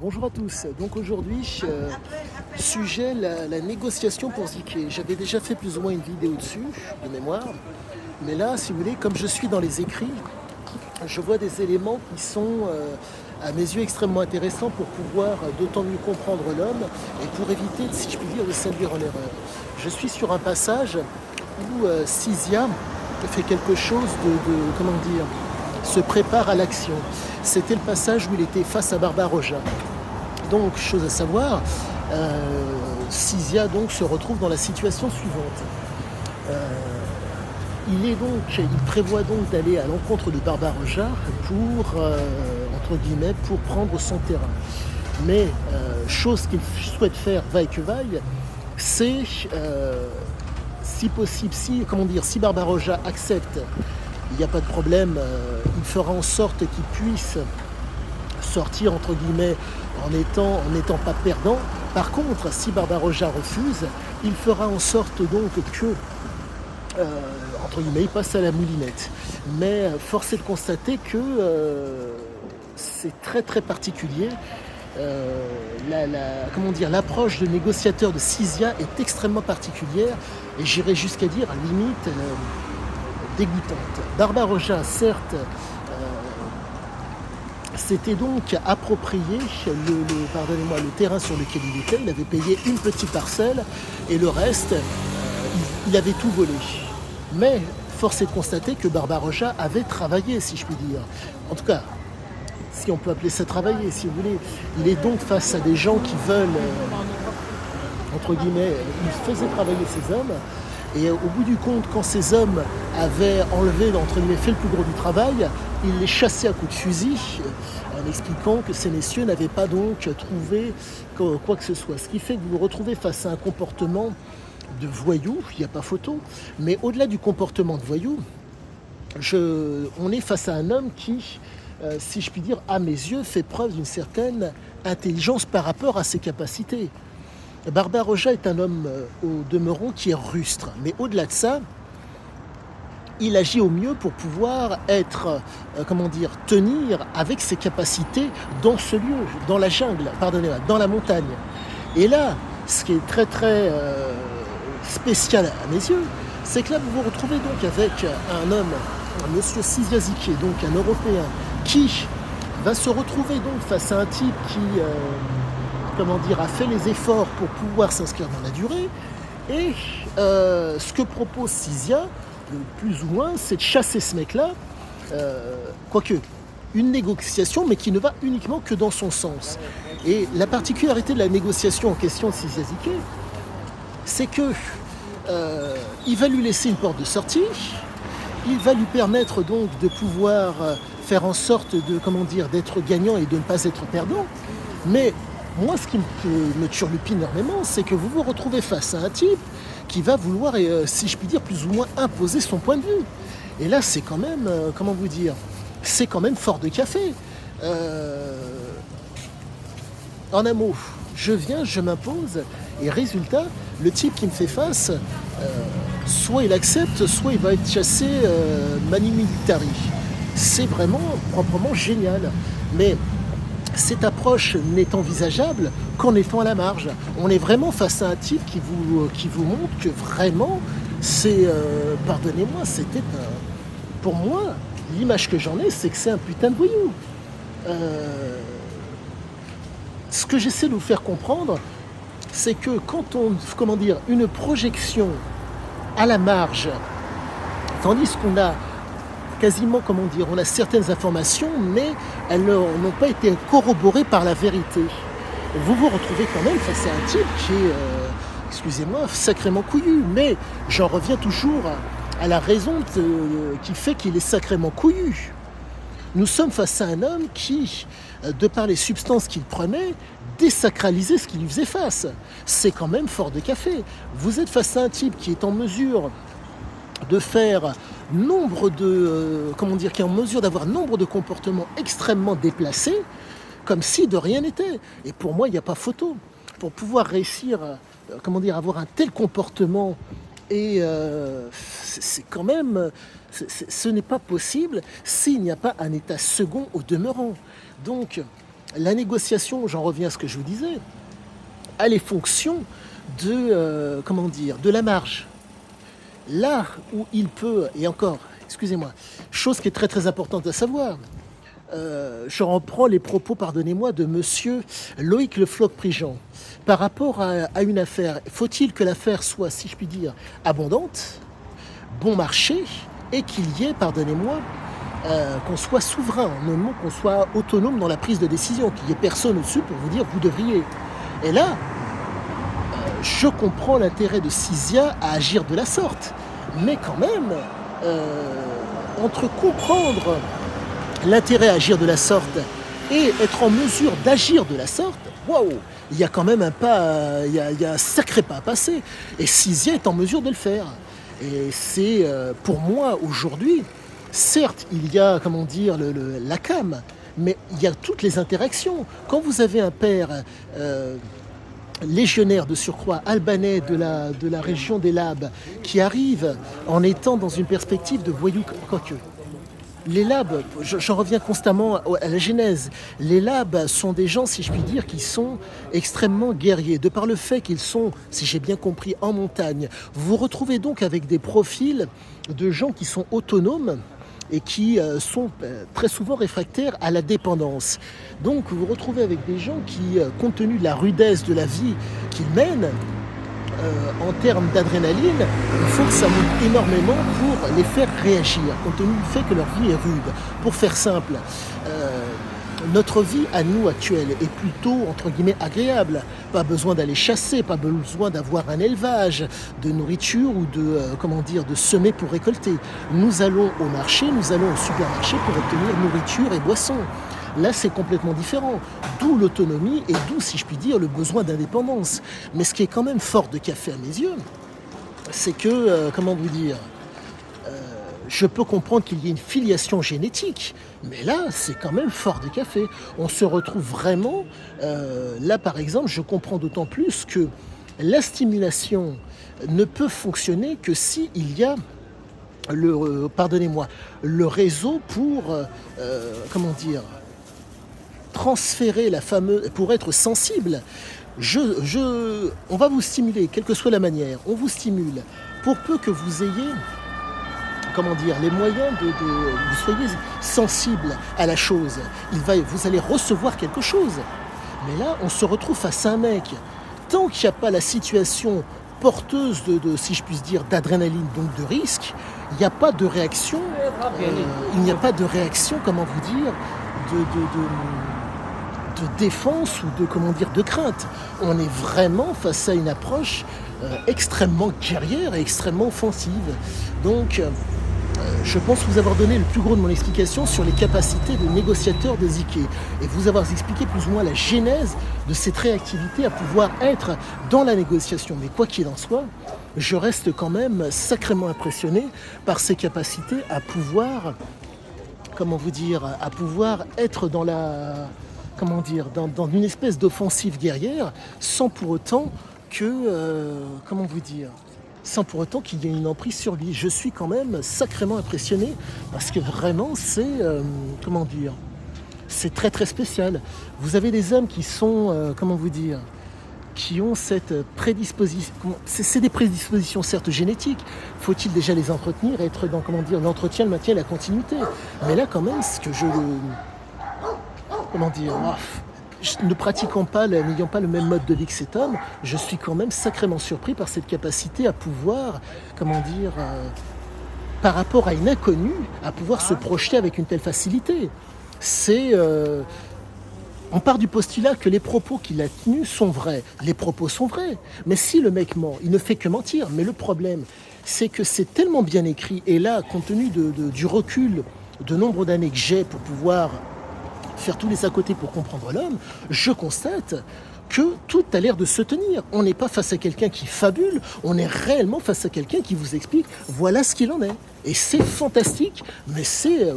Bonjour à tous. Donc aujourd'hui, sujet la négociation pour Ziké. J'avais déjà fait plus ou moins une vidéo dessus, de mémoire. Mais là, si vous voulez, comme je suis dans les écrits, je vois des éléments qui sont, à mes yeux, extrêmement intéressants pour pouvoir d'autant mieux comprendre l'homme et pour éviter, si je puis dire, de s'induire en erreur. Je suis sur un passage où Sisia fait quelque chose comment dire, se prépare à l'action. C'était le passage où il était face à Barbaroja. Donc, chose à savoir, Sisia donc se retrouve dans la situation suivante. Il prévoit donc d'aller à l'encontre de Barbaroja pour, entre guillemets, pour prendre son terrain. Mais chose qu'il souhaite faire, vaille que vaille, c'est, si possible, si Barbaroja accepte, il n'y a pas de problème, il fera en sorte qu'il puisse sortir, entre guillemets, en n'étant pas perdant. Par contre, si Barbaroja refuse, il fera en sorte donc que, entre guillemets, il passe à la moulinette. Mais force est de constater que c'est très très particulier. L'approche de négociateur de Sisia est extrêmement particulière et j'irais jusqu'à dire limite dégoûtante. Barbaroja, certes, s'était donc approprié le terrain sur lequel il était. Il avait payé une petite parcelle et le reste, il avait tout volé. Mais force est de constater que Barbaroja avait travaillé, si je puis dire. En tout cas, si on peut appeler ça travailler, si vous voulez. Il est donc face à des gens qui veulent, entre guillemets, il faisait travailler ces hommes. Et au bout du compte, quand ces hommes avaient enlevé, entre guillemets, fait le plus gros du travail, il les chassait à coups de fusil, en expliquant que ces messieurs n'avaient pas donc trouvé quoi que ce soit. Ce qui fait que vous vous retrouvez face à un comportement de voyou, il n'y a pas photo, mais au-delà du comportement de voyou, on est face à un homme qui, si je puis dire, à mes yeux, fait preuve d'une certaine intelligence par rapport à ses capacités. Barbaroja est un homme au demeurant qui est rustre, mais au-delà de ça, il agit au mieux pour pouvoir être, tenir avec ses capacités dans ce lieu, dans la jungle, pardonnez-moi, dans la montagne. Et là, ce qui est très très spécial à mes yeux, c'est que là vous vous retrouvez donc avec un homme, un monsieur Sisia Ziké, donc un Européen, qui va se retrouver donc face à un type qui a fait les efforts pour pouvoir s'inscrire dans la durée. Et ce que propose Sisia, plus ou moins, c'est de chasser ce mec-là, quoique une négociation, mais qui ne va uniquement que dans son sens. Et la particularité de la négociation en question de Sisia Ziké, c'est que il va lui laisser une porte de sortie, il va lui permettre donc de pouvoir faire en sorte d'être gagnant et de ne pas être perdant. Mais moi, ce qui me turlupine énormément, c'est que vous vous retrouvez face à un type qui va vouloir, si je puis dire, plus ou moins imposer son point de vue. Et là, c'est quand même, c'est quand même fort de café. En un mot, je viens, je m'impose, et résultat, le type qui me fait face, soit il accepte, soit il va être chassé mani militari. C'est vraiment proprement génial. Mais cette approche n'est envisageable qu'en étant à la marge. On est vraiment face à un type qui vous montre que vraiment, c'est, pardonnez-moi, pour moi, l'image que j'en ai, c'est que c'est un putain de voyou. Ce que j'essaie de vous faire comprendre, c'est que quand une projection à la marge, tandis qu'on a quasiment, on a certaines informations, mais elles n'ont pas été corroborées par la vérité. Vous vous retrouvez quand même face à un type qui est, excusez-moi, sacrément couillu. Mais j'en reviens toujours à la raison qui fait qu'il est sacrément couillu. Nous sommes face à un homme qui, de par les substances qu'il prenait, désacralisait ce qui lui faisait face. C'est quand même fort de café. Vous êtes face à un type qui est en mesure de faire qui est en mesure d'avoir nombre de comportements extrêmement déplacés, comme si de rien n'était. Et pour moi, il n'y a pas photo. Pour pouvoir réussir, avoir un tel comportement, et c'est quand même, ce n'est pas possible s'il n'y a pas un état second au demeurant. Donc, la négociation, j'en reviens à ce que je vous disais, elle est fonction de la marge. Là où il peut, et encore, excusez-moi, chose qui est très très importante à savoir, je reprends les propos, pardonnez-moi, de monsieur Loïc Le Floch-Prigent. Par rapport à une affaire, faut-il que l'affaire soit, si je puis dire, abondante, bon marché, et qu'il y ait, pardonnez-moi, qu'on soit souverain, en un mot, qu'on soit autonome dans la prise de décision, qu'il n'y ait personne au-dessus pour vous dire vous devriez. Et là, je comprends l'intérêt de Cyzia à agir de la sorte, mais quand même, entre comprendre l'intérêt à agir de la sorte et être en mesure d'agir de la sorte, waouh, il y a quand même il y a un sacré pas à passer. Et Cyzia est en mesure de le faire. Et c'est pour moi aujourd'hui, certes, il y a, comment dire, la cam, mais il y a toutes les interactions. Quand vous avez un père légionnaire de surcroît, albanais de la région des Labs, qui arrive en étant dans une perspective de voyou, quoique. Les Labs, j'en reviens constamment à la genèse, les Labs sont des gens, si je puis dire, qui sont extrêmement guerriers, de par le fait qu'ils sont, si j'ai bien compris, en montagne. Vous vous retrouvez donc avec des profils de gens qui sont autonomes et qui sont très souvent réfractaires à la dépendance. Donc vous vous retrouvez avec des gens qui, compte tenu de la rudesse de la vie qu'ils mènent, en termes d'adrénaline, il faut que ça monte énormément pour les faire réagir, compte tenu du fait que leur vie est rude. Pour faire simple, notre vie à nous actuelle est plutôt, entre guillemets, agréable. Pas besoin d'aller chasser, pas besoin d'avoir un élevage de nourriture ou de semer pour récolter. Nous allons au marché, nous allons au supermarché pour obtenir nourriture et boissons. Là, c'est complètement différent. D'où l'autonomie et d'où, si je puis dire, le besoin d'indépendance. Mais ce qui est quand même fort de café à mes yeux, c'est que, je peux comprendre qu'il y ait une filiation génétique, mais là, c'est quand même fort de café. On se retrouve vraiment, là par exemple, je comprends d'autant plus que la stimulation ne peut fonctionner que si il y a le réseau pour, transférer la fameuse, pour être sensible. On va vous stimuler, quelle que soit la manière, on vous stimule, pour peu que vous ayez les moyens vous soyez sensible à la chose. Vous allez recevoir quelque chose. Mais là, on se retrouve face à un mec. Tant qu'il n'y a pas la situation porteuse si je puis dire, d'adrénaline, donc de risque, il n'y a pas de réaction, de défense ou de crainte. On est vraiment face à une approche extrêmement guerrière et extrêmement offensive. Donc, je pense vous avoir donné le plus gros de mon explication sur les capacités de négociateur de Ziké et vous avoir expliqué plus ou moins la genèse de cette réactivité à pouvoir être dans la négociation. Mais quoi qu'il en soit, je reste quand même sacrément impressionné par ses capacités à pouvoir, être dans dans une espèce d'offensive guerrière sans pour autant sans pour autant qu'il y ait une emprise sur lui. Je suis quand même sacrément impressionné parce que vraiment c'est très très spécial. Vous avez des hommes qui sont, qui ont cette prédisposition. C'est des prédispositions certes génétiques. Faut-il déjà les entretenir et être dans l'entretien, le maintien et la continuité. Mais là quand même, ne pratiquant pas, n'ayant pas le même mode de vie que cet homme, je suis quand même sacrément surpris par cette capacité à pouvoir, par rapport à une inconnue, à pouvoir se projeter avec une telle facilité. On part du postulat que les propos qu'il a tenus sont vrais. Les propos sont vrais. Mais si le mec ment, il ne fait que mentir. Mais le problème, c'est que c'est tellement bien écrit. Et là, compte tenu du recul de nombre d'années que j'ai pour pouvoir faire tous les à côté pour comprendre l'homme, je constate que tout a l'air de se tenir. On n'est pas face à quelqu'un qui fabule, on est réellement face à quelqu'un qui vous explique voilà ce qu'il en est. Et c'est fantastique, mais c'est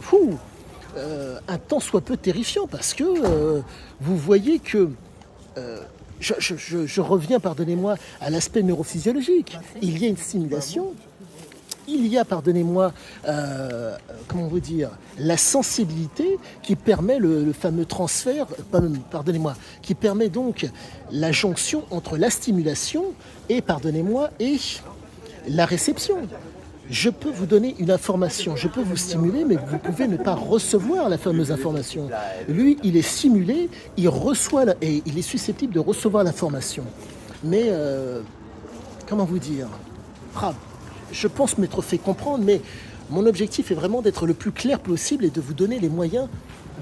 un tant soit peu terrifiant parce que vous voyez que je reviens, pardonnez-moi, à l'aspect neurophysiologique. Il y a une stimulation il y a, pardonnez-moi, comment vous dire, la sensibilité qui permet le fameux transfert, pardonnez-moi, qui permet donc la jonction entre la stimulation et, pardonnez-moi, et la réception. Je peux vous donner une information, je peux vous stimuler, mais vous pouvez ne pas recevoir la fameuse information. Lui, il est stimulé, il reçoit et il est susceptible de recevoir l'information. Mais, comment vous dire, ah, je pense m'être fait comprendre, mais mon objectif est vraiment d'être le plus clair possible et de vous donner les moyens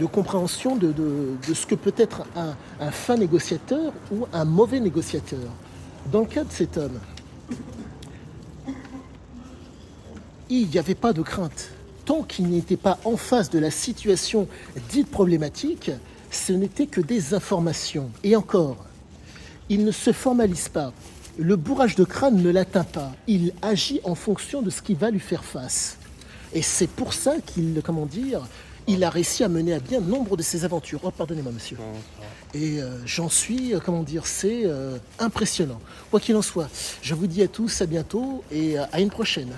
de compréhension de ce que peut être un fin négociateur ou un mauvais négociateur. Dans le cas de cet homme, il n'y avait pas de crainte. Tant qu'il n'était pas en face de la situation dite problématique, ce n'était que des informations. Et encore, il ne se formalise pas. Le bourrage de crâne ne l'atteint pas. Il agit en fonction de ce qui va lui faire face. Et c'est pour ça qu'il, comment dire, il a réussi à mener à bien nombre de ses aventures. Oh, pardonnez-moi, monsieur. Et j'en suis, comment dire, c'est impressionnant. Quoi qu'il en soit, je vous dis à tous à bientôt et à une prochaine.